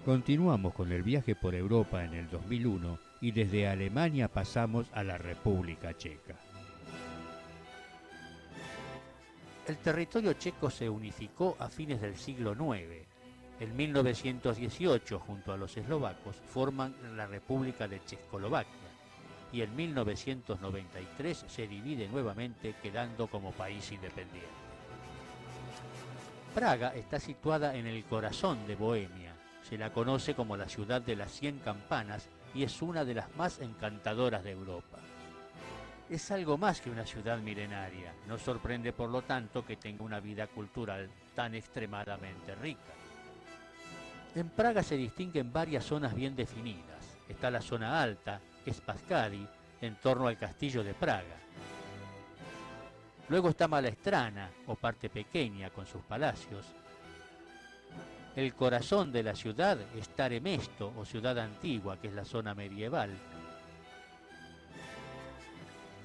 Continuamos con el viaje por Europa en el 2001 y desde Alemania pasamos a la República Checa. El territorio checo se unificó a fines del siglo IX. En 1918, junto a los eslovacos, forman la República de Checoslovaquia y en 1993 se divide nuevamente, quedando como país independiente. Praga está situada en el corazón de Bohemia. Se la conoce como la ciudad de las 100 campanas y es una de las más encantadoras de Europa. Es algo más que una ciudad milenaria. No sorprende, por lo tanto, que tenga una vida cultural tan extremadamente rica. En Praga se distinguen varias zonas bien definidas. Está la zona alta, Spassky, en torno al castillo de Praga. Luego está Malá o parte pequeña con sus palacios. El corazón de la ciudad es Staré Město o ciudad antigua, que es la zona medieval.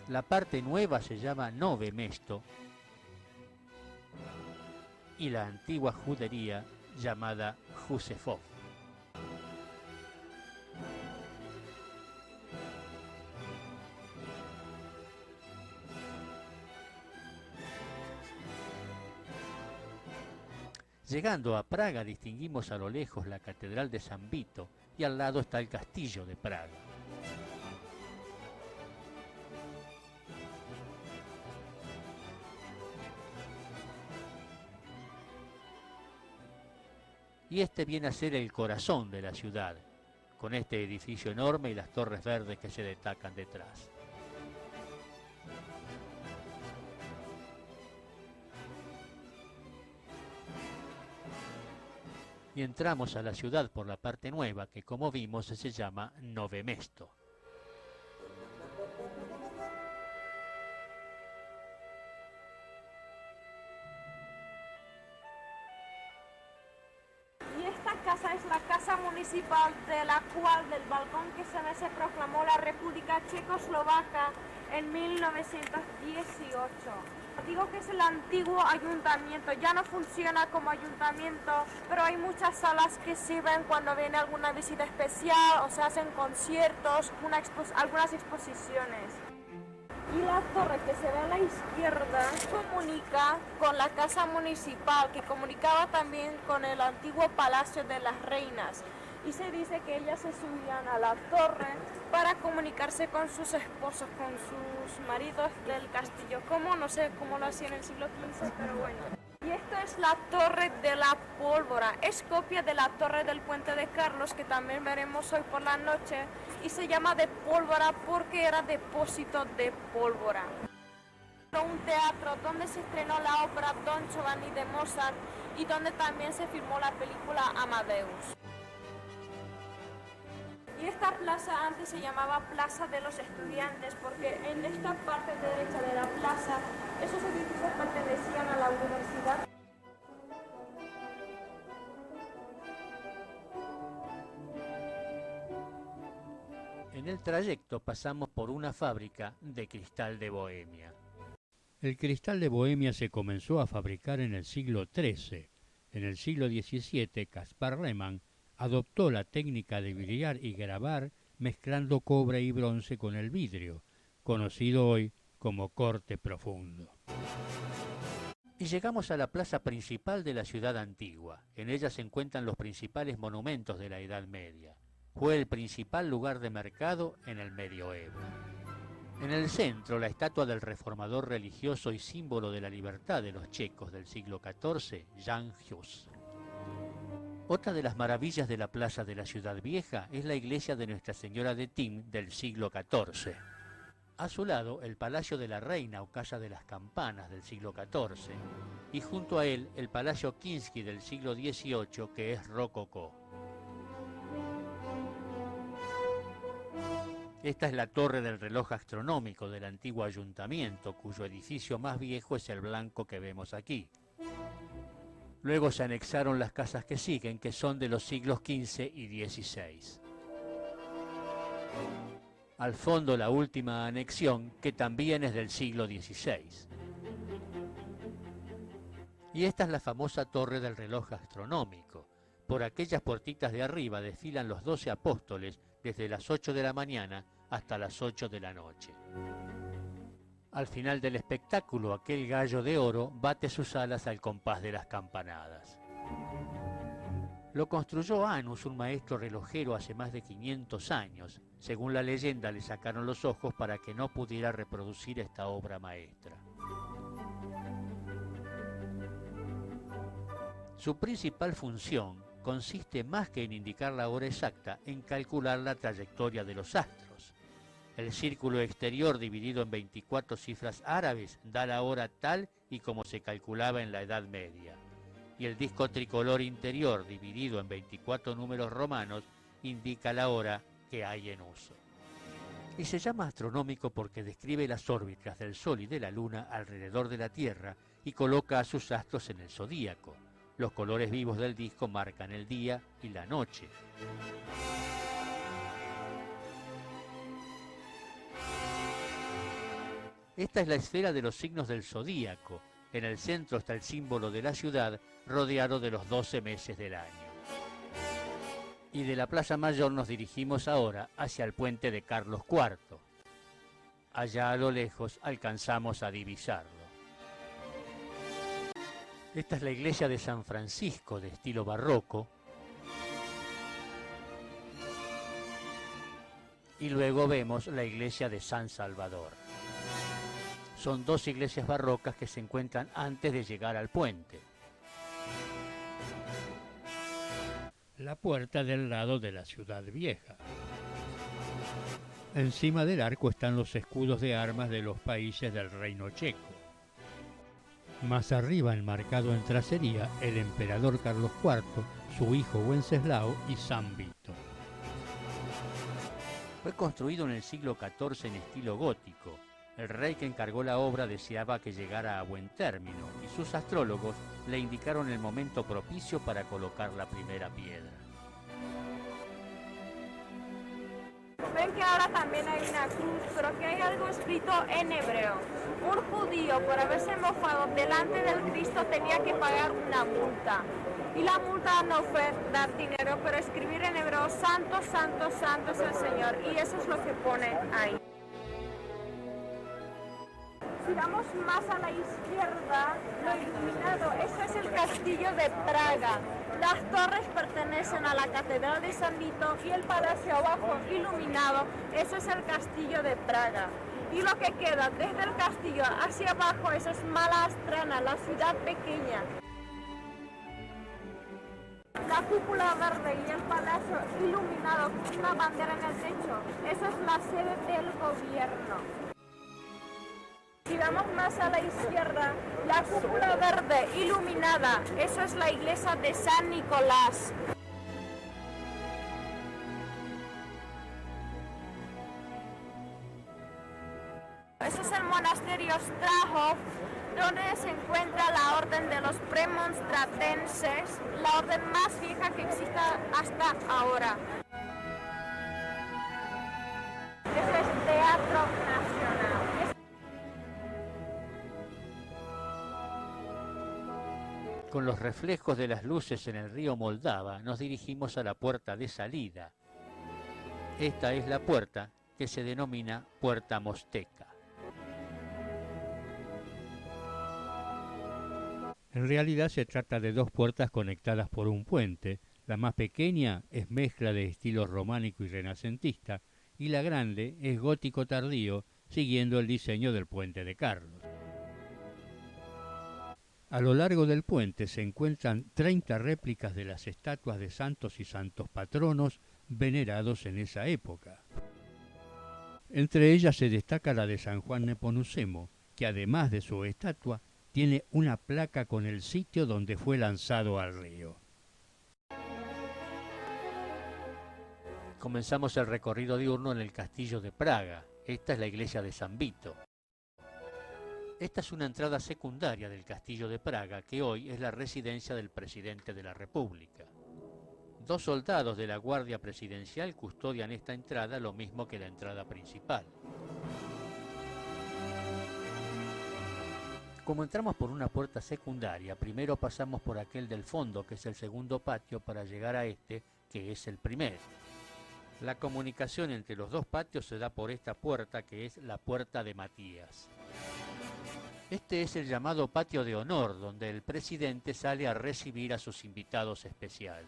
La parte nueva se llama Nové Město y la antigua judería llamada Josefov. Llegando a Praga distinguimos a lo lejos la Catedral de San Vito y al lado está el Castillo de Praga. Y este viene a ser el corazón de la ciudad, con este edificio enorme y las torres verdes que se destacan detrás. Y entramos a la ciudad por la parte nueva, que como vimos se llama Nové Město. Y esta casa es la casa municipal de la cual del balcón que se proclamó la República Checoslovaca en 1918. Digo que es el antiguo ayuntamiento, ya no funciona como ayuntamiento, pero hay muchas salas que sirven cuando viene alguna visita especial o se hacen conciertos, algunas exposiciones. Y la torre que se ve a la izquierda comunica con la casa municipal, que comunicaba también con el antiguo Palacio de las Reinas. Y se dice que ellas se subían a la torre para comunicarse con sus esposos, con sus maridos del castillo. Como no sé cómo lo hacían en el siglo XV, pero bueno. Y esto es la Torre de la Pólvora. Es copia de la Torre del Puente de Carlos, que también veremos hoy por la noche. Y se llama de pólvora porque era depósito de pólvora. Un teatro donde se estrenó la ópera Don Giovanni de Mozart y donde también se filmó la película Amadeus. Y esta plaza antes se llamaba Plaza de los Estudiantes porque en esta parte derecha de la plaza esos edificios pertenecían a la universidad. En el trayecto pasamos por una fábrica de cristal de Bohemia. El cristal de Bohemia se comenzó a fabricar en el siglo XIII. En el siglo XVII, Caspar Lehmann adoptó la técnica de brillar y grabar mezclando cobre y bronce con el vidrio, conocido hoy como corte profundo. Y llegamos a la plaza principal de la ciudad antigua. En ella se encuentran los principales monumentos de la Edad Media. Fue el principal lugar de mercado en el medioevo. En el centro, la estatua del reformador religioso y símbolo de la libertad de los checos del siglo XIV, Jan Hus. Otra de las maravillas de la plaza de la ciudad vieja es la iglesia de Nuestra Señora de Tím del siglo XIV. A su lado, el Palacio de la Reina o Casa de las Campanas del siglo XIV. Y junto a él, el Palacio Kinsky del siglo XVIII, que es rococó. Esta es la torre del reloj astronómico del antiguo ayuntamiento, cuyo edificio más viejo es el blanco que vemos aquí. Luego se anexaron las casas que siguen, que son de los siglos XV y XVI. Al fondo la última anexión, que también es del siglo XVI. Y esta es la famosa torre del reloj astronómico. Por aquellas puertitas de arriba desfilan los 12 apóstoles desde las 8 de la mañana hasta las 8 de la noche. Al final del espectáculo, aquel gallo de oro bate sus alas al compás de las campanadas. Lo construyó Anus, un maestro relojero, hace más de 500 años. Según la leyenda, le sacaron los ojos para que no pudiera reproducir esta obra maestra. Su principal función consiste más que en indicar la hora exacta, en calcular la trayectoria de los astros. El círculo exterior, dividido en 24 cifras árabes, da la hora tal y como se calculaba en la Edad Media. Y el disco tricolor interior, dividido en 24 números romanos, indica la hora que hay en uso. Y se llama astronómico porque describe las órbitas del Sol y de la Luna alrededor de la Tierra y coloca a sus astros en el zodíaco. Los colores vivos del disco marcan el día y la noche. Esta es la esfera de los signos del zodíaco. En el centro está el símbolo de la ciudad, rodeado de los 12 meses del año. Y de la Plaza Mayor nos dirigimos ahora hacia el puente de Carlos IV. Allá a lo lejos alcanzamos a divisarlo. Esta es la iglesia de San Francisco, de estilo barroco. Y luego vemos la iglesia de San Salvador. Son dos iglesias barrocas que se encuentran antes de llegar al puente. La puerta del lado de la ciudad vieja. Encima del arco están los escudos de armas de los países del Reino Checo. Más arriba, enmarcado en tracería, el emperador Carlos IV, su hijo Wenceslao y San Vito. Fue construido en el siglo XIV en estilo gótico. El rey que encargó la obra deseaba que llegara a buen término y sus astrólogos le indicaron el momento propicio para colocar la primera piedra. Ven que ahora también hay una cruz, pero que hay algo escrito en hebreo. Un judío, por haberse mofado delante del Cristo, tenía que pagar una multa. Y la multa no fue dar dinero, pero escribir en hebreo, santo, santo, santo es el Señor. Y eso es lo que pone ahí. Si vamos más a la izquierda, lo iluminado, eso es el castillo de Praga. Las torres pertenecen a la Catedral de San Vito y el palacio abajo, iluminado, eso es el castillo de Praga. Y lo que queda desde el castillo hacia abajo, eso es Malá la ciudad pequeña. La cúpula verde y el palacio iluminado con una bandera en el techo, eso es la sede del gobierno. Si vamos más a la izquierda, la cúpula verde iluminada, eso es la iglesia de San Nicolás. Eso es el monasterio Strahov, donde se encuentra la orden de los premonstratenses, la orden más vieja que exista hasta ahora. Eso es Teatro Nacional. Con los reflejos de las luces en el río Moldava, nos dirigimos a la puerta de salida. Esta es la puerta que se denomina Puerta Mosteca. En realidad se trata de dos puertas conectadas por un puente. La más pequeña es mezcla de estilo románico y renacentista, y la grande es gótico tardío, siguiendo el diseño del puente de Carlos. A lo largo del puente se encuentran 30 réplicas de las estatuas de santos y santos patronos venerados en esa época. Entre ellas se destaca la de San Juan Nepomucemo, que además de su estatua, tiene una placa con el sitio donde fue lanzado al río. Comenzamos el recorrido diurno en el castillo de Praga. Esta es la iglesia de San Vito. Esta es una entrada secundaria del castillo de Praga, que hoy es la residencia del presidente de la República. 2 soldados de la Guardia Presidencial custodian esta entrada, lo mismo que la entrada principal. Como entramos por una puerta secundaria, primero pasamos por aquel del fondo, que es el segundo patio, para llegar a este, que es el primero. La comunicación entre los dos patios se da por esta puerta, que es la Puerta de Matías. Este es el llamado patio de honor, donde el presidente sale a recibir a sus invitados especiales.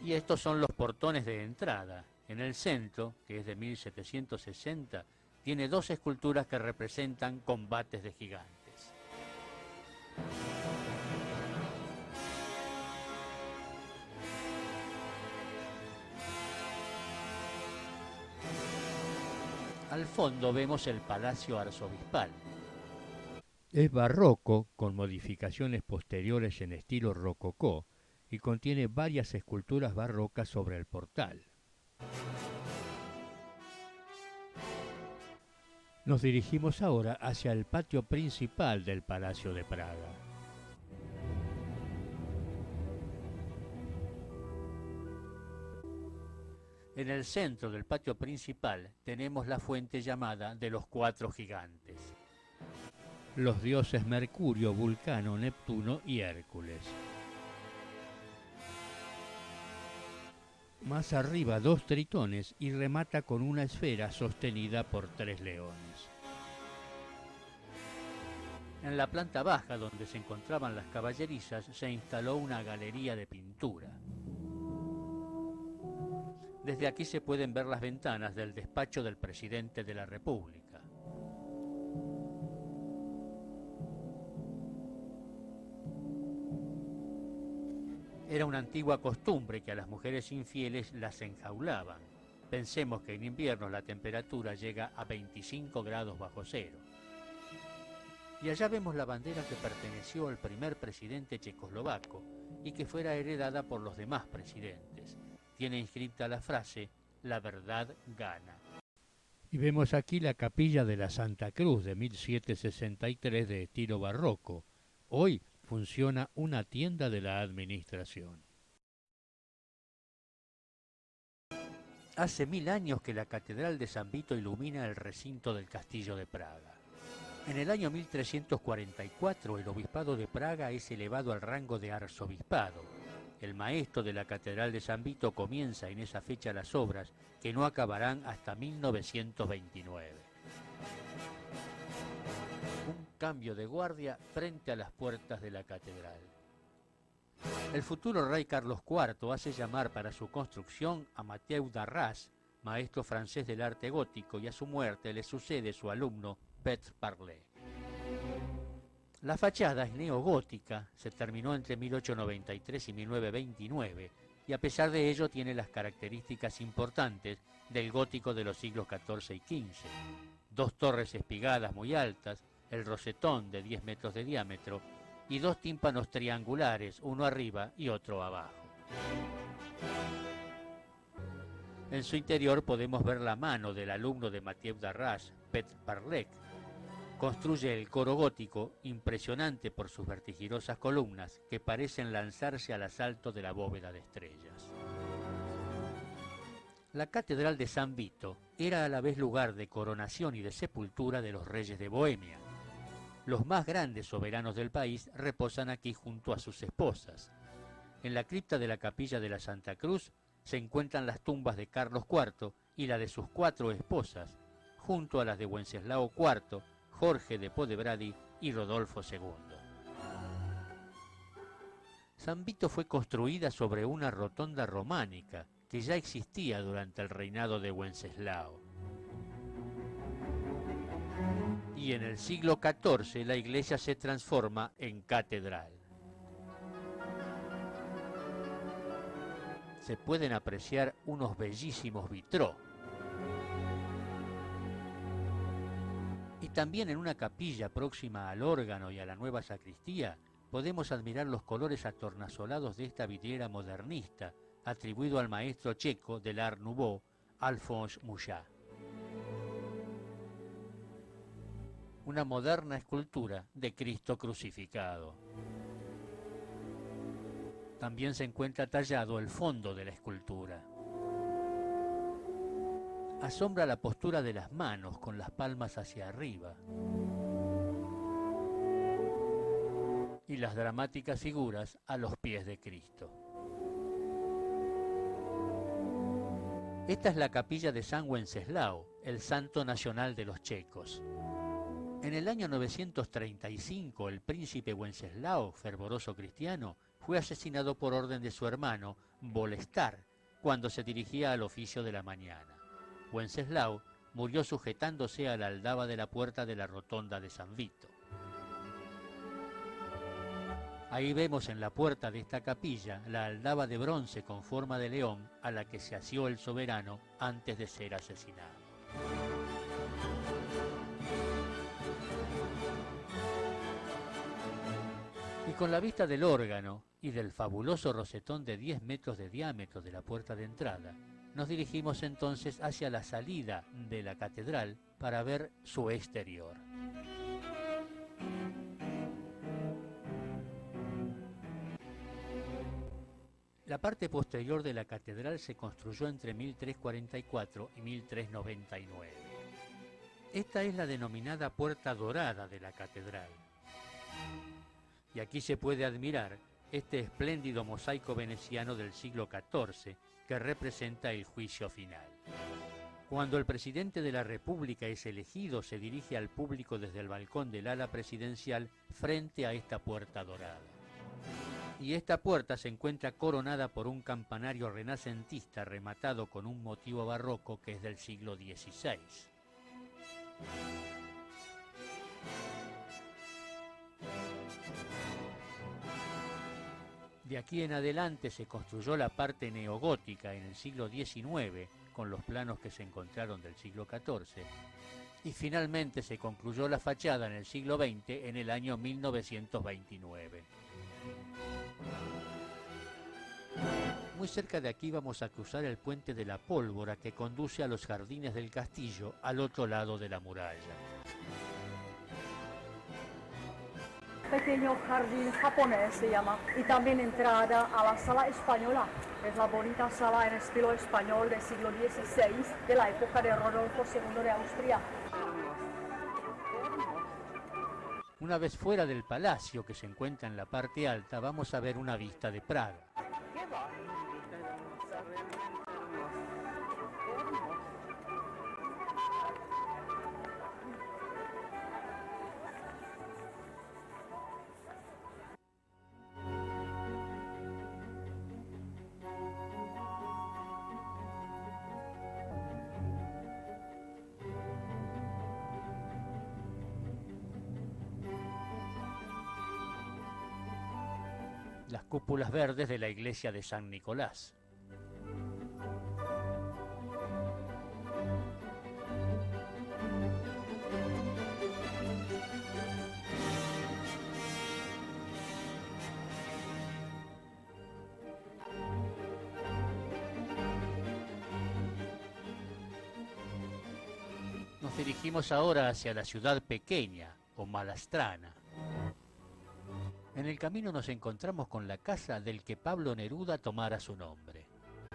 Y estos son los portones de entrada. En el centro, que es de 1760, tiene dos esculturas que representan combates de gigantes. Al fondo vemos el Palacio Arzobispal. Es barroco, con modificaciones posteriores en estilo rococó, y contiene varias esculturas barrocas sobre el portal. Nos dirigimos ahora hacia el patio principal del Palacio de Praga. En el centro del patio principal tenemos la fuente llamada de los cuatro gigantes. Los dioses Mercurio, Vulcano, Neptuno y Hércules. Más arriba dos tritones y remata con una esfera sostenida por tres leones. En la planta baja, donde se encontraban las caballerizas, se instaló una galería de pintura. Desde aquí se pueden ver las ventanas del despacho del presidente de la República. Era una antigua costumbre que a las mujeres infieles las enjaulaban. Pensemos que en invierno la temperatura llega a 25 grados bajo cero. Y allá vemos la bandera que perteneció al primer presidente checoslovaco y que fuera heredada por los demás presidentes. Tiene inscrita la frase, la verdad gana. Y vemos aquí la capilla de la Santa Cruz de 1763 de estilo barroco. Hoy funciona una tienda de la administración. Hace 1000 años que la Catedral de San Vito ilumina el recinto del Castillo de Praga. En el año 1344 el obispado de Praga es elevado al rango de arzobispado. El maestro de la Catedral de San Vito comienza en esa fecha las obras que no acabarán hasta 1929. Un cambio de guardia frente a las puertas de la catedral. El futuro rey Carlos IV hace llamar para su construcción a Mathieu d'Arras, maestro francés del arte gótico, y a su muerte le sucede su alumno Petre Parlé. La fachada es neogótica, se terminó entre 1893 y 1929, y a pesar de ello tiene las características importantes del gótico de los siglos XIV y XV. Dos torres espigadas muy altas, el rosetón de 10 metros de diámetro y dos tímpanos triangulares, uno arriba y otro abajo. En su interior podemos ver la mano del alumno de Mathieu d'Arras, Petre Parlé. Construye el coro gótico, impresionante por sus vertiginosas columnas que parecen lanzarse al asalto de la bóveda de estrellas. La Catedral de San Vito era a la vez lugar de coronación y de sepultura de los reyes de Bohemia. Los más grandes soberanos del país reposan aquí junto a sus esposas. En la cripta de la capilla de la Santa Cruz se encuentran las tumbas de Carlos IV y la de sus 4 esposas, junto a las de Wenceslao IV, Jorge de Podebrady y Rodolfo II. San Vito fue construida sobre una rotonda románica que ya existía durante el reinado de Wenceslao. Y en el siglo XIV la iglesia se transforma en catedral. Se pueden apreciar unos bellísimos vitrós. Y también en una capilla próxima al órgano y a la nueva sacristía podemos admirar los colores atornasolados de esta vidriera modernista, atribuido al maestro checo del Art Nouveau, Alphonse Mucha. una moderna escultura de Cristo crucificado. También se encuentra tallado el fondo de la escultura. Asombra la postura de las manos con las palmas hacia arriba y las dramáticas figuras a los pies de Cristo. Esta es la capilla de San Wenceslao, el santo nacional de los checos. En el año 935, el príncipe Wenceslao, fervoroso cristiano, fue asesinado por orden de su hermano, Bolestar, cuando se dirigía al oficio de la mañana. Wenceslao murió sujetándose a la aldaba de la puerta de la rotonda de San Vito. Ahí vemos en la puerta de esta capilla la aldaba de bronce con forma de león a la que se asió el soberano antes de ser asesinado. Y con la vista del órgano y del fabuloso rosetón de 10 metros de diámetro de la puerta de entrada, nos dirigimos entonces hacia la salida de la catedral para ver su exterior. La parte posterior de la catedral se construyó entre 1344 y 1399. Esta es la denominada Puerta Dorada de la catedral. Y aquí se puede admirar este espléndido mosaico veneciano del siglo XIV que representa el juicio final. Cuando el presidente de la República es elegido, se dirige al público desde el balcón del ala presidencial frente a esta puerta dorada. Y esta puerta se encuentra coronada por un campanario renacentista rematado con un motivo barroco que es del siglo XVI. De aquí en adelante se construyó la parte neogótica en el siglo XIX, con los planos que se encontraron del siglo XIV, y finalmente se concluyó la fachada en el siglo XX en el año 1929. Muy cerca de aquí vamos a cruzar el puente de la Pólvora que conduce a los jardines del castillo al otro lado de la muralla. Pequeño jardín japonés se llama, y también entrada a la sala española. Es la bonita sala en estilo español del siglo XVI, de la época de Rodolfo II de Austria. Una vez fuera del palacio, que se encuentra en la parte alta, vamos a ver una vista de Praga. Las cúpulas verdes de la iglesia de San Nicolás. Nos dirigimos ahora hacia la ciudad pequeña o Malastrana. En el camino nos encontramos con la casa del que Pablo Neruda tomara su nombre.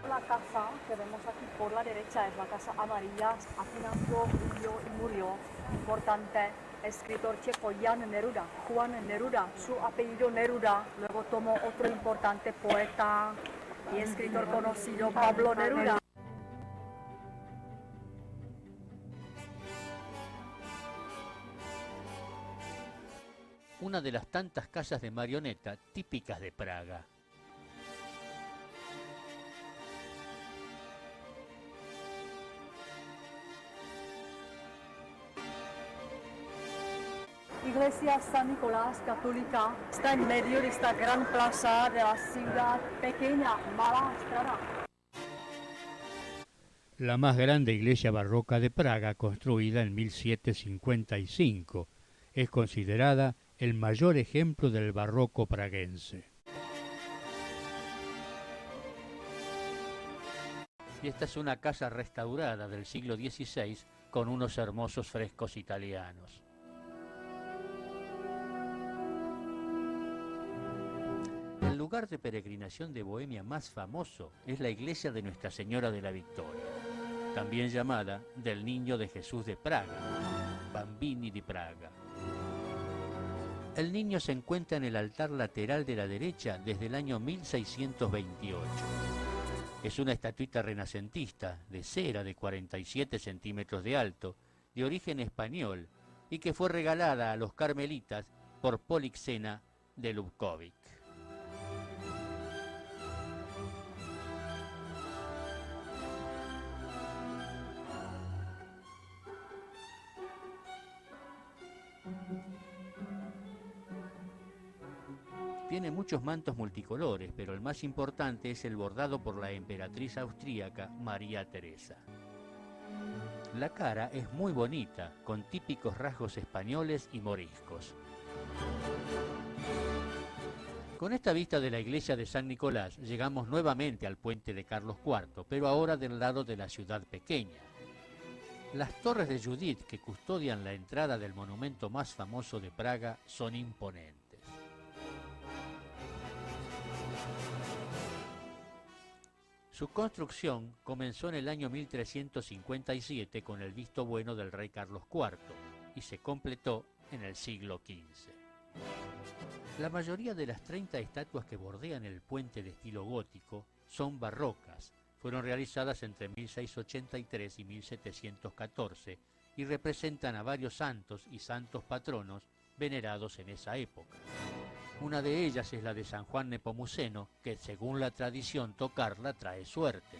La casa que vemos aquí por la derecha es la casa amarilla. Aquí nació, vivió y murió. Importante escritor checo Jan Neruda, Juan Neruda, su apellido Neruda. Luego tomó otro importante poeta y escritor conocido, Pablo Neruda. Una de las tantas casas de marioneta típicas de Praga. Iglesia San Nicolás católica está en medio de esta gran plaza de la ciudad pequeña, Malastrana. La más grande iglesia barroca de Praga, construida en 1755, es considerada el mayor ejemplo del barroco praguense. Y esta es una casa restaurada del siglo XVI con unos hermosos frescos italianos. el lugar de peregrinación de Bohemia más famoso es la iglesia de Nuestra Señora de la Victoria, también llamada del Niño de Jesús de Praga, Bambini di Praga. El niño se encuentra en el altar lateral de la derecha desde el año 1628. Es una estatuita renacentista de cera de 47 centímetros de alto, de origen español, y que fue regalada a los carmelitas por Polixena de Lubkovic. Tiene muchos mantos multicolores, pero el más importante es el bordado por la emperatriz austríaca María Teresa. La cara es muy bonita, con típicos rasgos españoles y moriscos. Con esta vista de la iglesia de San Nicolás llegamos nuevamente al puente de Carlos IV, pero ahora del lado de la ciudad pequeña. Las torres de Judith que custodian la entrada del monumento más famoso de Praga son imponentes. Su construcción comenzó en el año 1357 con el visto bueno del rey Carlos IV y se completó en el siglo XV. La mayoría de las 30 estatuas que bordean el puente de estilo gótico son barrocas. Fueron realizadas entre 1683 y 1714 y representan a varios santos y santos patronos venerados en esa época. Una de ellas es la de San Juan Nepomuceno, que según la tradición tocarla trae suerte.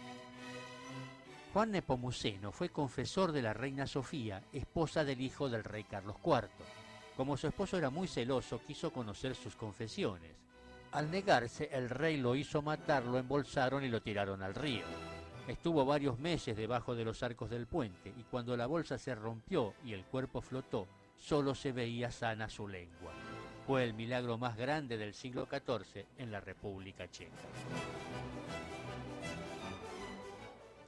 Juan Nepomuceno fue confesor de la reina Sofía, esposa del hijo del rey Carlos IV. Como su esposo era muy celoso, quiso conocer sus confesiones. Al negarse, el rey lo hizo matar, lo embolsaron y lo tiraron al río. Estuvo varios meses debajo de los arcos del puente, y cuando la bolsa se rompió y el cuerpo flotó, solo se veía sana su lengua. Fue el milagro más grande del siglo XIV en la República Checa.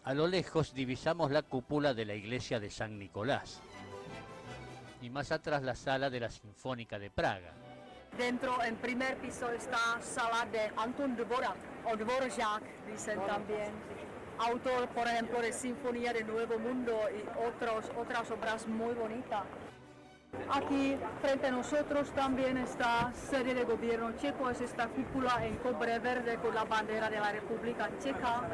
A lo lejos divisamos la cúpula de la iglesia de San Nicolás y más atrás la sala de la Sinfónica de Praga. Dentro, en primer piso, está sala de Anton Dvorak, o Dvorak, dicen también. Autor, por ejemplo, de Sinfonía de Nuevo Mundo y otras obras muy bonitas. Aquí, frente a nosotros, también está sede de gobierno checo, es esta cúpula en cobre verde con la bandera de la República Checa.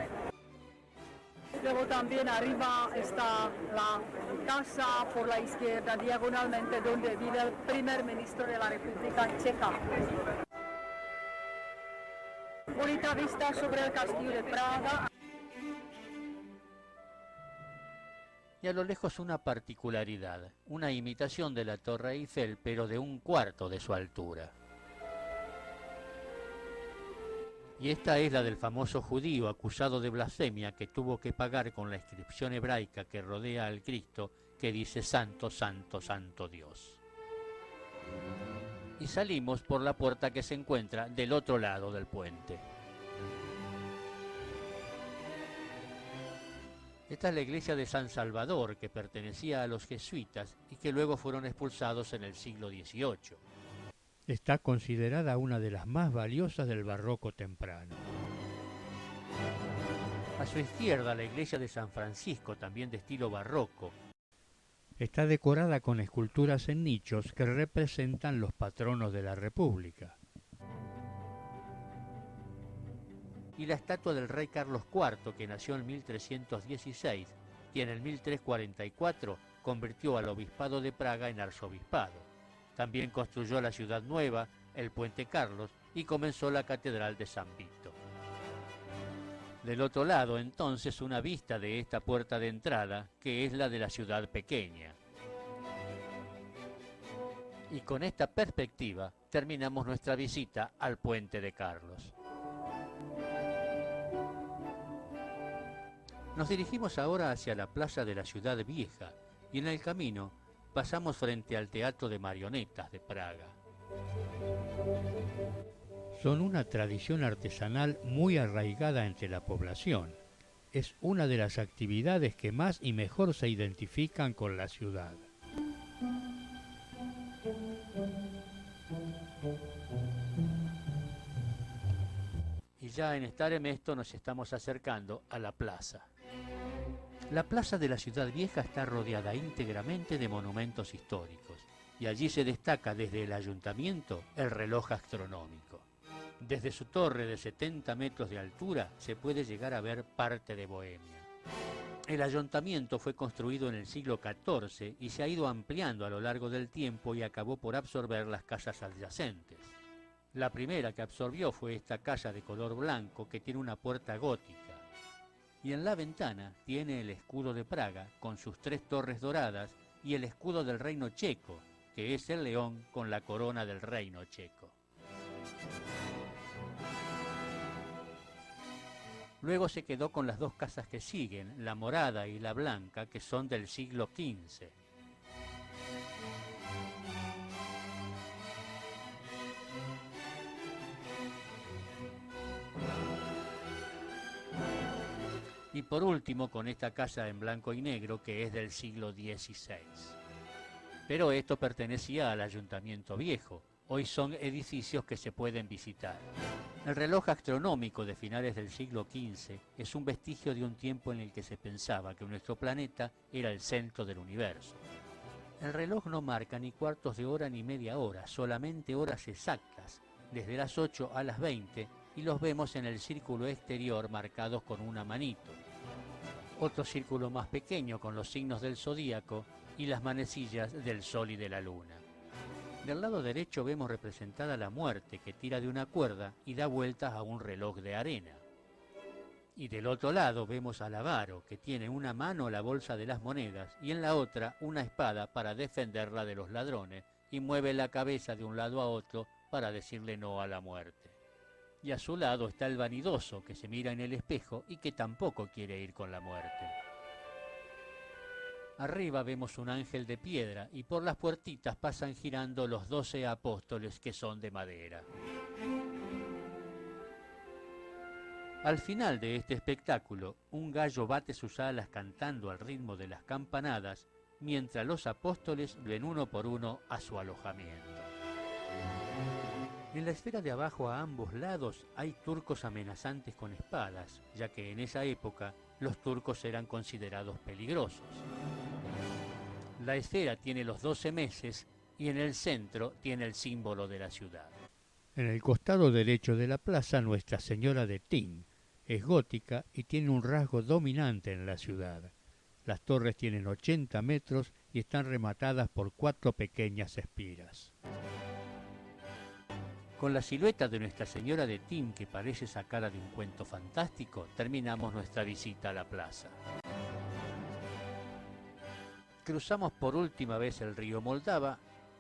Luego también arriba está la casa por la izquierda, diagonalmente, donde vive el primer ministro de la República Checa. Bonita vista sobre el castillo de Praga. Y a lo lejos una particularidad, una imitación de la Torre Eiffel, pero de un cuarto de su altura. Y esta es la del famoso judío acusado de blasfemia que tuvo que pagar con la inscripción hebraica que rodea al Cristo, que dice Santo, Santo, Santo Dios. Y salimos por la puerta que se encuentra del otro lado del puente. Esta es la iglesia de San Salvador, que pertenecía a los jesuitas y que luego fueron expulsados en el siglo XVIII. Está considerada una de las más valiosas del barroco temprano. A su izquierda, la iglesia de San Francisco, también de estilo barroco. Está decorada con esculturas en nichos que representan los patronos de la República. Y la estatua del rey Carlos IV, que nació en 1316 y en el 1344 convirtió al obispado de Praga en arzobispado. También construyó la ciudad nueva, el puente Carlos, y comenzó la catedral de San Vito. Del otro lado, entonces, una vista de esta puerta de entrada, que es la de la ciudad pequeña. Y con esta perspectiva terminamos nuestra visita al puente de Carlos. Nos dirigimos ahora hacia la plaza de la ciudad vieja y en el camino pasamos frente al Teatro de Marionetas de Praga. Son una tradición artesanal muy arraigada entre la población. Es una de las actividades que más y mejor se identifican con la ciudad. ya en Staré Město nos estamos acercando a la plaza. La plaza de la Ciudad Vieja está rodeada íntegramente de monumentos históricos y allí se destaca desde el ayuntamiento el reloj astronómico. Desde su torre de 70 metros de altura se puede llegar a ver parte de Bohemia. El ayuntamiento fue construido en el siglo XIV y se ha ido ampliando a lo largo del tiempo y acabó por absorber las casas adyacentes. La primera que absorbió fue esta casa de color blanco que tiene una puerta gótica. Y en la ventana tiene el escudo de Praga con sus 3 torres doradas y el escudo del reino checo, que es el león con la corona del reino checo. Luego se quedó con las 2 casas que siguen, la morada y la blanca, que son del siglo XV. Y por último con esta casa en blanco y negro que es del siglo XVI. Pero esto pertenecía al Ayuntamiento Viejo. Hoy son edificios que se pueden visitar. El reloj astronómico de finales del siglo XV es un vestigio de un tiempo en el que se pensaba que nuestro planeta era el centro del universo. El reloj no marca ni cuartos de hora ni media hora, solamente horas exactas, desde las 8 a las 20, y los vemos en el círculo exterior marcados con una manito. Otro círculo más pequeño con los signos del zodíaco y las manecillas del sol y de la luna. Del lado derecho vemos representada la muerte que tira de una cuerda y da vueltas a un reloj de arena. Y del otro lado vemos al avaro que tiene en una mano la bolsa de las monedas y en la otra una espada para defenderla de los ladrones y mueve la cabeza de un lado a otro para decirle no a la muerte. Y a su lado está el vanidoso que se mira en el espejo y que tampoco quiere ir con la muerte. Arriba vemos un ángel de piedra y por las puertitas pasan girando los 12 apóstoles que son de madera. Al final de este espectáculo, un gallo bate sus alas cantando al ritmo de las campanadas, mientras los apóstoles ven uno por uno a su alojamiento. En la esfera de abajo a ambos lados hay turcos amenazantes con espadas, ya que en esa época los turcos eran considerados peligrosos. La esfera tiene los 12 meses y en el centro tiene el símbolo de la ciudad. En el costado derecho de la plaza Nuestra Señora de Tin es gótica y tiene un rasgo dominante en la ciudad. Las torres tienen 80 metros y están rematadas por 4 pequeñas espiras. Con la silueta de Nuestra Señora de Tin, que parece sacada de un cuento fantástico, terminamos nuestra visita a la plaza. Cruzamos por última vez el río Moldava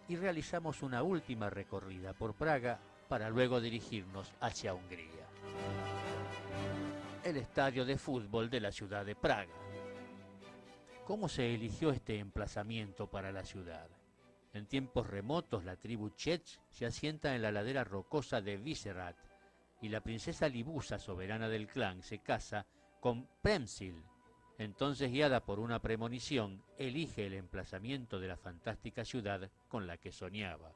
y realizamos una última recorrida por Praga para luego dirigirnos hacia Hungría. El estadio de fútbol de la ciudad de Praga. ¿Cómo se eligió este emplazamiento para la ciudad? En tiempos remotos la tribu Chech se asienta en la ladera rocosa de Vyšehrad y la princesa Libusa, soberana del clan, se casa con Přemysl. Entonces, guiada por una premonición, elige el emplazamiento de la fantástica ciudad con la que soñaba.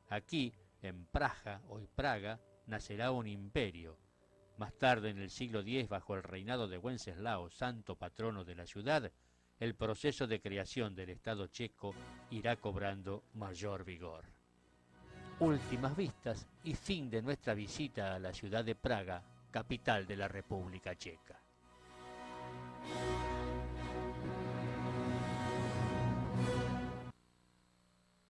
Aquí, en Praja, hoy Praga, nacerá un imperio. Más tarde, en el siglo X, bajo el reinado de Wenceslao, santo patrono de la ciudad, el proceso de creación del Estado checo irá cobrando mayor vigor. Últimas vistas y fin de nuestra visita a la ciudad de Praga, capital de la República Checa.